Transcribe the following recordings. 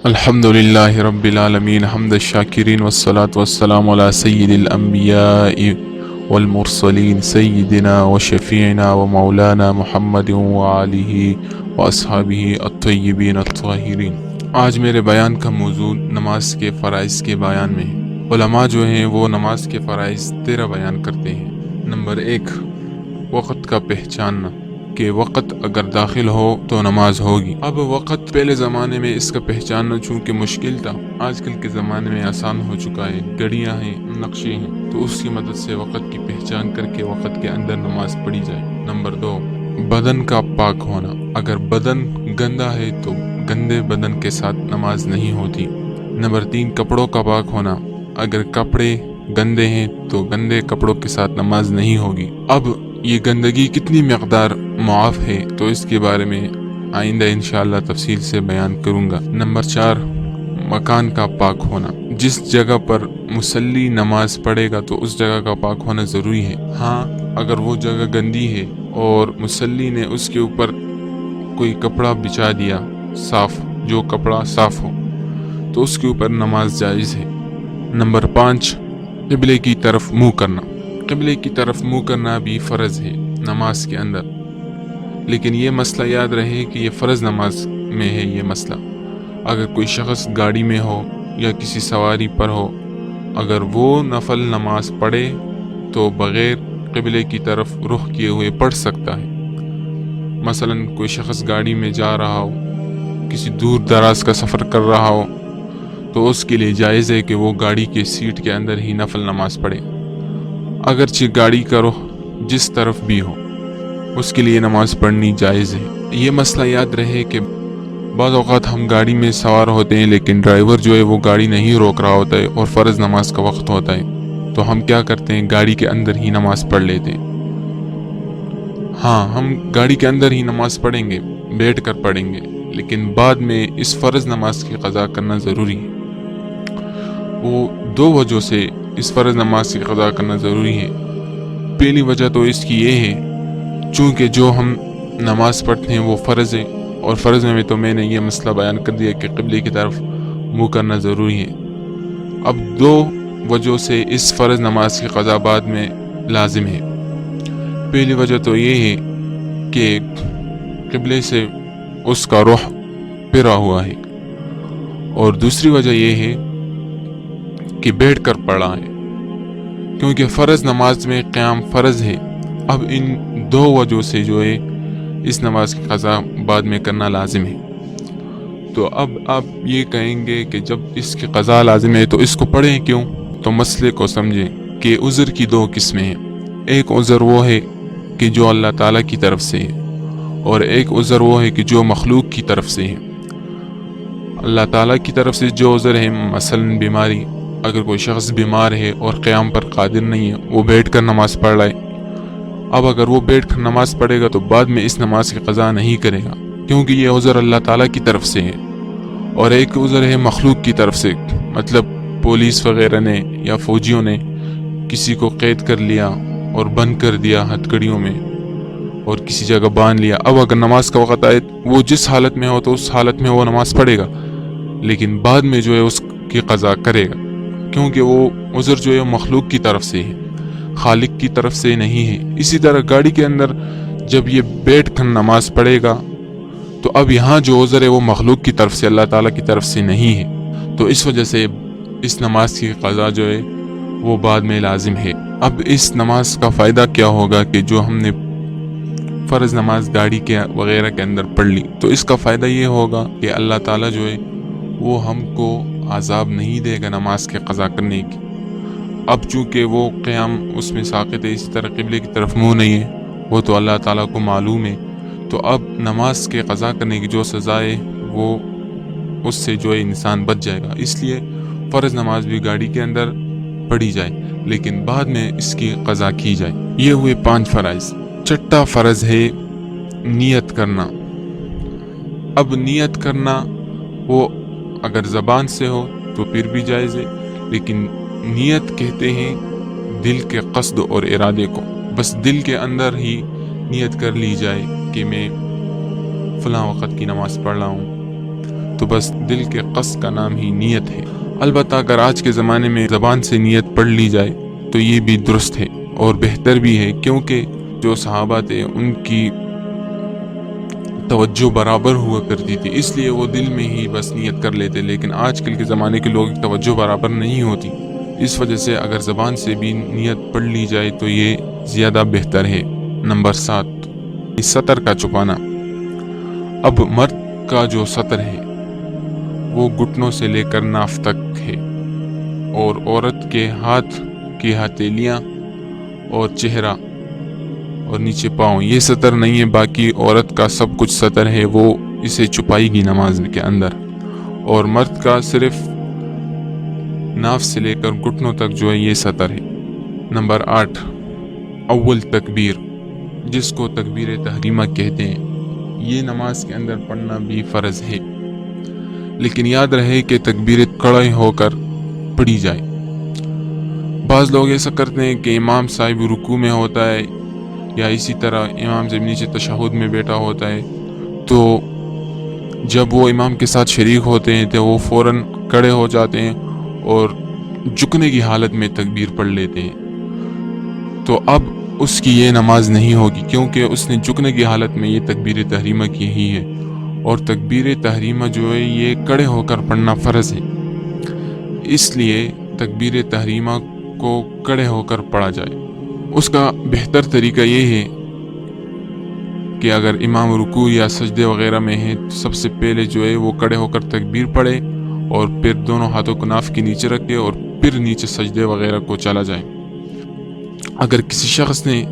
الحمد للہ رب العالمین حمد الشاکرین والصلاة والسلام علی سید الانبیاء والمرسلین سیدنا وشفیعنا ومولانا محمد وآلہ واصحابہ الطیبین الطاہرین۔ آج میرے بیان کا موضوع نماز کے فرائض کے بیان میں ہے۔ علماء جو ہیں وہ نماز کے فرائض 13 بیان کرتے ہیں۔ نمبر 1، وقت کا پہچاننا، کہ وقت اگر داخل ہو تو نماز ہوگی۔ اب وقت پہلے زمانے میں اس کا پہچاننا چونکہ مشکل تھا، آج کل کے زمانے میں آسان ہو چکا ہے، گھڑیاں ہیں، نقشے ہیں، تو اس کی مدد سے وقت کی پہچان کر کے وقت کے اندر نماز پڑھی جائے۔ نمبر 2، بدن کا پاک ہونا، اگر بدن گندا ہے تو گندے بدن کے ساتھ نماز نہیں ہوتی۔ نمبر 3، کپڑوں کا پاک ہونا، اگر کپڑے گندے ہیں تو گندے کپڑوں کے ساتھ نماز نہیں ہوگی۔ اب یہ گندگی کتنی مقدار معاف ہے تو اس کے بارے میں آئندہ انشاءاللہ تفصیل سے بیان کروں گا۔ نمبر 4، مکان کا پاک ہونا، جس جگہ پر مصلی نماز پڑھے گا تو اس جگہ کا پاک ہونا ضروری ہے۔ ہاں، اگر وہ جگہ گندی ہے اور مصلی نے اس کے اوپر کوئی کپڑا بچھا دیا صاف، جو کپڑا صاف ہو، تو اس کے اوپر نماز جائز ہے۔ نمبر 5، قبلے کی طرف منہ کرنا، قبلے کی طرف منہ کرنا بھی فرض ہے نماز کے اندر، لیکن یہ مسئلہ یاد رہے کہ یہ فرض نماز میں ہے۔ یہ مسئلہ اگر کوئی شخص گاڑی میں ہو یا کسی سواری پر ہو، اگر وہ نفل نماز پڑھے تو بغیر قبلے کی طرف رخ کیے ہوئے پڑھ سکتا ہے۔ مثلا کوئی شخص گاڑی میں جا رہا ہو، کسی دور دراز کا سفر کر رہا ہو، تو اس کے لیے جائز ہے کہ وہ گاڑی کے سیٹ کے اندر ہی نفل نماز پڑھے، اگرچہ گاڑی کا رخ جس طرف بھی ہو، اس کے لیے نماز پڑھنی جائز ہے۔ یہ مسئلہ یاد رہے کہ بعض اوقات ہم گاڑی میں سوار ہوتے ہیں لیکن ڈرائیور جو ہے وہ گاڑی نہیں روک رہا ہوتا ہے اور فرض نماز کا وقت ہوتا ہے، تو ہم کیا کرتے ہیں، گاڑی کے اندر ہی نماز پڑھ لیتے ہیں۔ ہاں، ہم گاڑی کے اندر ہی نماز پڑھیں گے، بیٹھ کر پڑھیں گے، لیکن بعد میں اس فرض نماز کی قضا کرنا ضروری ہے۔ وہ 2 وجہ سے اس فرض نماز کی قضا کرنا ضروری ہے۔ پہلی وجہ تو اس کی یہ ہے، چونکہ جو ہم نماز پڑھتے ہیں وہ فرض ہے، اور فرض میں تو میں نے یہ مسئلہ بیان کر دیا کہ قبلے کی طرف منہ کرنا ضروری ہے۔ اب 2 وجہ سے اس فرض نماز کی قضا بعد میں لازم ہے۔ پہلی وجہ تو یہ ہے کہ قبلے سے اس کا رخ پھرا ہوا ہے، اور دوسری وجہ یہ ہے کہ بیٹھ کر پڑھا ہے، کیونکہ فرض نماز میں قیام فرض ہے۔ اب ان 2 وجہ سے جو ہے اس نماز کی قضا بعد میں کرنا لازم ہے۔ تو اب آپ یہ کہیں گے کہ جب اس کی قضا لازم ہے تو اس کو پڑھیں کیوں؟ تو مسئلے کو سمجھیں کہ عذر کی 2 قسمیں ہیں۔ ایک عذر وہ ہے کہ جو اللہ تعالیٰ کی طرف سے ہے، اور ایک عذر وہ ہے کہ جو مخلوق کی طرف سے ہے۔ اللہ تعالیٰ کی طرف سے جو عذر ہے، مثلا بیماری، اگر کوئی شخص بیمار ہے اور قیام پر قادر نہیں ہے، وہ بیٹھ کر نماز پڑھ رہا ہے، اب اگر وہ بیٹھ کر نماز پڑھے گا تو بعد میں اس نماز کی قضا نہیں کرے گا، کیونکہ یہ عذر اللہ تعالیٰ کی طرف سے ہے۔ اور ایک عذر ہے مخلوق کی طرف سے، مطلب پولیس وغیرہ نے یا فوجیوں نے کسی کو قید کر لیا اور بند کر دیا ہتھکڑیوں میں اور کسی جگہ باندھ لیا۔ اب اگر نماز کا وقت آئے، وہ جس حالت میں ہو تو اس حالت میں وہ نماز پڑھے گا، لیکن بعد میں جو ہے اس کی قضا کرے گا، کیونکہ وہ عذر جو ہے مخلوق کی طرف سے ہے، خالق کی طرف سے نہیں ہے۔ اسی طرح گاڑی کے اندر جب یہ بیٹھ کر نماز پڑھے گا تو اب یہاں جو عذر ہے وہ مخلوق کی طرف سے، اللہ تعالیٰ کی طرف سے نہیں ہے، تو اس وجہ سے اس نماز کی قضا جو ہے وہ بعد میں لازم ہے۔ اب اس نماز کا فائدہ کیا ہوگا کہ جو ہم نے فرض نماز گاڑی کے وغیرہ کے اندر پڑھ لی، تو اس کا فائدہ یہ ہوگا کہ اللہ تعالیٰ جو ہے وہ ہم کو عذاب نہیں دے گا نماز کے قضا کرنے کی۔ اب چونکہ وہ قیام اس میں ساقط ہے، اسی طرح قبلے کی طرف منہ نہیں ہے، وہ تو اللہ تعالیٰ کو معلوم ہے، تو اب نماز کے قضا کرنے کی جو سزا ہے وہ اس سے جو ہے انسان بچ جائے گا۔ اس لیے فرض نماز بھی گاڑی کے اندر پڑھی جائے، لیکن بعد میں اس کی قضا کی جائے۔ یہ ہوئے 5 فرائض۔ چھٹا فرض ہے نیت کرنا۔ اب نیت کرنا وہ اگر زبان سے ہو تو پھر بھی جائز ہے، لیکن نیت کہتے ہیں دل کے قصد اور ارادے کو، بس دل کے اندر ہی نیت کر لی جائے کہ میں فلاں وقت کی نماز پڑھ رہا ہوں، تو بس دل کے قصد کا نام ہی نیت ہے۔ البتہ اگر آج کے زمانے میں زبان سے نیت پڑھ لی جائے تو یہ بھی درست ہے اور بہتر بھی ہے، کیونکہ جو صحابہ تھے ان کی توجہ برابر ہوا کرتی تھی، اس لیے وہ دل میں ہی بس نیت کر لیتے، لیکن آج کل کے زمانے کے لوگ توجہ برابر نہیں ہوتی، اس وجہ سے اگر زبان سے بھی نیت پڑھ لی جائے تو یہ زیادہ بہتر ہے۔ نمبر 7، سطر کا چھپانا۔ اب مرد کا جو سطر ہے وہ گھٹنوں سے لے کر ناف تک ہے، اور عورت کے ہاتھ کی ہتھیلیاں اور چہرہ اور نیچے پاؤں یہ سطر نہیں ہے، باقی عورت کا سب کچھ سطر ہے، وہ اسے چھپائے گی نماز کے اندر، اور مرد کا صرف ناف سے لے کر گھٹنوں تک جو ہے یہ سطر ہے۔ نمبر 8، اول تکبیر، جس کو تکبیر تحریمہ کہتے ہیں، یہ نماز کے اندر پڑھنا بھی فرض ہے، لیکن یاد رہے کہ تکبیر کھڑے ہو کر پڑھی جائے۔ بعض لوگ ایسا کرتے ہیں کہ امام صاحب رکوع میں ہوتا ہے یا اسی طرح امام جب نیچے تشہد میں بیٹھا ہوتا ہے تو جب وہ امام کے ساتھ شریک ہوتے ہیں تو وہ فوراً کھڑے ہو جاتے ہیں اور جھکنے کی حالت میں تکبیر پڑھ لیتے ہیں، تو اب اس کی یہ نماز نہیں ہوگی، کیونکہ اس نے جھکنے کی حالت میں یہ تکبیر تحریمہ کی ہی ہے، اور تکبیر تحریمہ جو ہے یہ کھڑے ہو کر پڑھنا فرض ہے، اس لیے تکبیر تحریمہ کو کھڑے ہو کر پڑھا جائے۔ اس کا بہتر طریقہ یہ ہے کہ اگر امام رکوع یا سجدے وغیرہ میں ہے تو سب سے پہلے جو ہے وہ کھڑے ہو کر تکبیر پڑھے، اور پھر دونوں ہاتھوں کو ناف کے نیچے رکھے اور پھر نیچے سجدے وغیرہ کو چلا جائے۔ اگر کسی شخص نے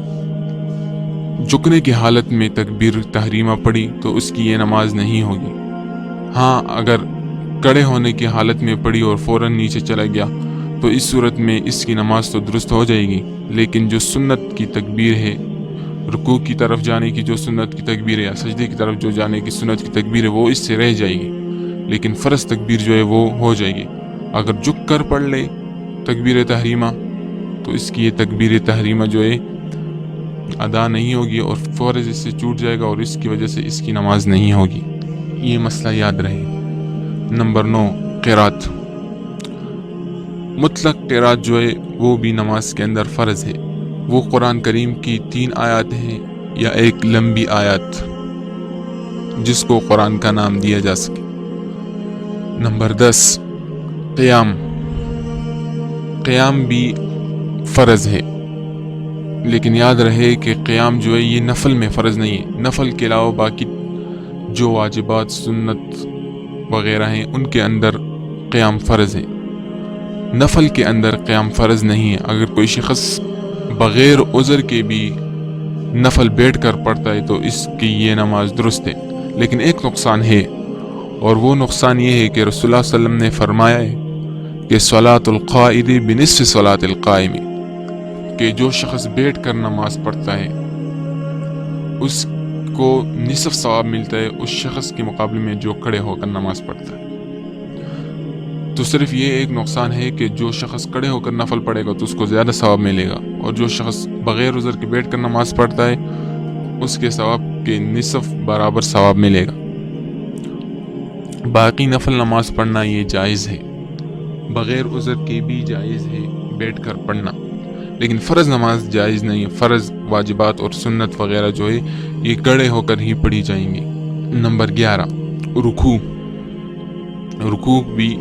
جھکنے کی حالت میں تکبیر تحریمہ پڑھی تو اس کی یہ نماز نہیں ہوگی۔ ہاں، اگر کھڑے ہونے کی حالت میں پڑھی اور فوراً نیچے چلا گیا تو اس صورت میں اس کی نماز تو درست ہو جائے گی، لیکن جو سنت کی تکبیر ہے، رکوع کی طرف جانے کی جو سنت کی تکبیر ہے یا سجدے کی طرف جو جانے کی سنت کی تکبیر ہے وہ اس سے رہ جائے گی، لیکن فرض تکبیر جو ہے وہ ہو جائے گی۔ اگر جھک کر پڑھ لے تکبیر تحریمہ تو اس کی یہ تکبیر تحریمہ جو ہے ادا نہیں ہوگی اور فرض اس سے چھوٹ جائے گا، اور اس کی وجہ سے اس کی نماز نہیں ہوگی۔ یہ مسئلہ یاد رہے۔ نمبر 9، قرات۔ مطلق قرات جو ہے وہ بھی نماز کے اندر فرض ہے، وہ قرآن کریم کی 3 آیات ہیں یا ایک لمبی آیات جس کو قرآن کا نام دیا جا سکے۔ نمبر 10، قیام۔ قیام بھی فرض ہے، لیکن یاد رہے کہ قیام جو ہے یہ نفل میں فرض نہیں ہے، نفل کے علاوہ باقی جو واجبات سنت وغیرہ ہیں ان کے اندر قیام فرض ہے، نفل کے اندر قیام فرض نہیں ہے۔ اگر کوئی شخص بغیر عذر کے بھی نفل بیٹھ کر پڑھتا ہے تو اس کی یہ نماز درست ہے، لیکن ایک نقصان ہے، اور وہ نقصان یہ ہے کہ رسول اللہ صلی اللہ علیہ وسلم نے فرمایا ہے کہ صلاۃ القائد بنصف صلاۃ القائم، کہ جو شخص بیٹھ کر نماز پڑھتا ہے اس کو نصف ثواب ملتا ہے اس شخص کے مقابلے میں جو کھڑے ہو کر نماز پڑھتا ہے۔ تو صرف یہ ایک نقصان ہے کہ جو شخص کھڑے ہو کر نفل پڑھے گا تو اس کو زیادہ ثواب ملے گا، اور جو شخص بغیر عذر کے بیٹھ کر نماز پڑھتا ہے اس کے ثواب کے نصف برابر ثواب ملے گا۔ باقی نفل نماز پڑھنا یہ جائز ہے، بغیر عذر کے بھی جائز ہے بیٹھ کر پڑھنا، لیکن فرض نماز جائز نہیں ہے۔ فرض واجبات اور سنت وغیرہ جو ہے یہ کھڑے ہو کر ہی پڑھی جائیں گی۔ نمبر 11، رکوع۔ رکوع بھی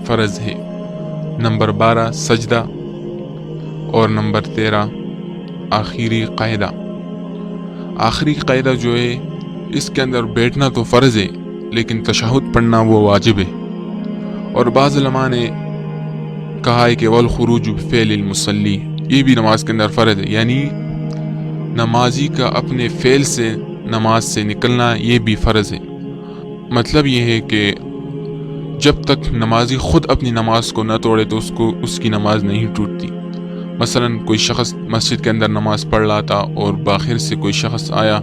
فرض ہے۔ نمبر 12، سجدہ، اور نمبر 13، آخری قاعدہ۔ آخری قاعدہ جو ہے اس کے اندر بیٹھنا تو فرض ہے لیکن تشہد پڑھنا وہ واجب ہے، اور بعض علماء نے کہا ہے کہ والخروج بفعل المصلی، یہ بھی نماز کے اندر فرض ہے، یعنی نمازی کا اپنے فعل سے نماز سے نکلنا یہ بھی فرض ہے۔ مطلب یہ ہے کہ جب تک نمازی خود اپنی نماز کو نہ توڑے تو اس کی نماز نہیں ٹوٹتی۔ مثلا کوئی شخص مسجد کے اندر نماز پڑھ رہا تھا اور باہر سے کوئی شخص آیا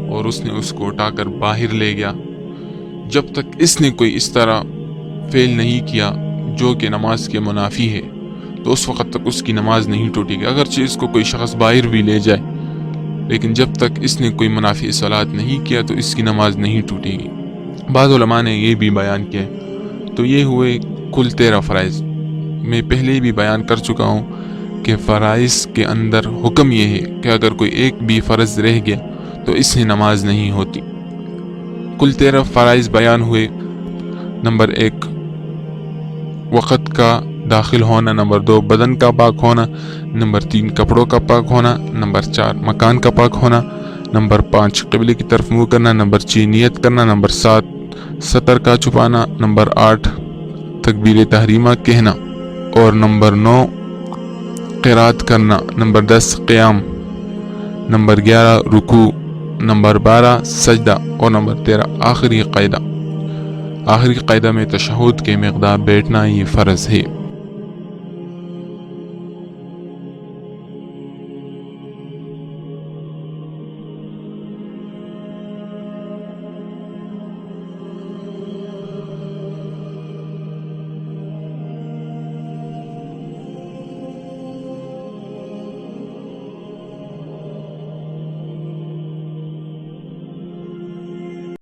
اور اس نے اس کو اٹھا کر باہر لے گیا، جب تک اس نے کوئی اس طرح فعل نہیں کیا جو کہ نماز کے منافی ہے تو اس وقت تک اس کی نماز نہیں ٹوٹے گی، اگرچہ اس کو کوئی شخص باہر بھی لے جائے، لیکن جب تک اس نے کوئی منافی صلات نہیں کیا تو اس کی نماز نہیں ٹوٹے گی۔ بعض علماء نے یہ بھی بیان کیا. تو یہ ہوئے کل 13 فرائض. میں پہلے بھی بیان کر چکا ہوں کہ فرائض کے اندر حکم یہ ہے کہ اگر کوئی ایک بھی فرض رہ گیا تو اس سے نماز نہیں ہوتی. کل 13 فرائض بیان ہوئے. نمبر 1 وقت کا داخل ہونا. نمبر 2 بدن کا پاک ہونا. نمبر 3 کپڑوں کا پاک ہونا. نمبر 4 مکان کا پاک ہونا. نمبر 5 قبلے کی طرف منہ کرنا. نمبر 6 نیت کرنا. نمبر 7 سطر کا چھپانا. نمبر 8 تکبیر تحریمہ کہنا. اور نمبر 9 قرات کرنا. نمبر 10 قیام. نمبر 11 رکوع. نمبر 12 سجدہ. اور نمبر 13 آخری قاعدہ میں تشہد کے مقدار بیٹھنا یہ فرض ہے.